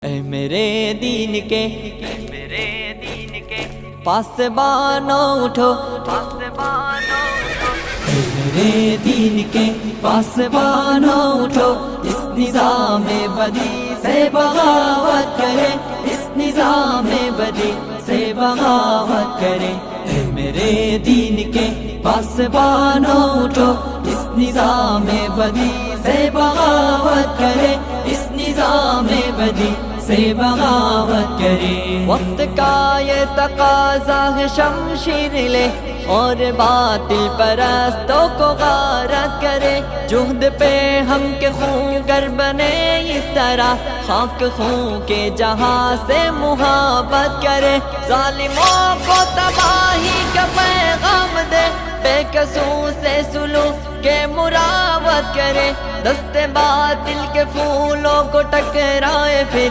اے میرے دین کے پاسبانوں اٹھو، اے میرے دین کے پاسبانوں اٹھو، اس نظام بدی سے بغاوت کرے، اس نظام بدی سے بغاوت کرے۔ اے میرے دین کے پاسبانوں اٹھو، اس نظام بدی سے بغاوت کرے، اس نظام بدی سے بغاوت کرے۔ وقت کا یہ تقاضا ہے شمشیر لے اور باطل پرستوں کو غارت کرے۔ جہد پہ ہم کے خون گر بنے اس طرح، خاک خون کے جہاں سے محبت کرے۔ ظالموں کو تباہی کا پیغام دے، بے قصور سے سلوک کے مراوت کرے۔ دست باطل کے پھولوں کو ٹکرائے پھر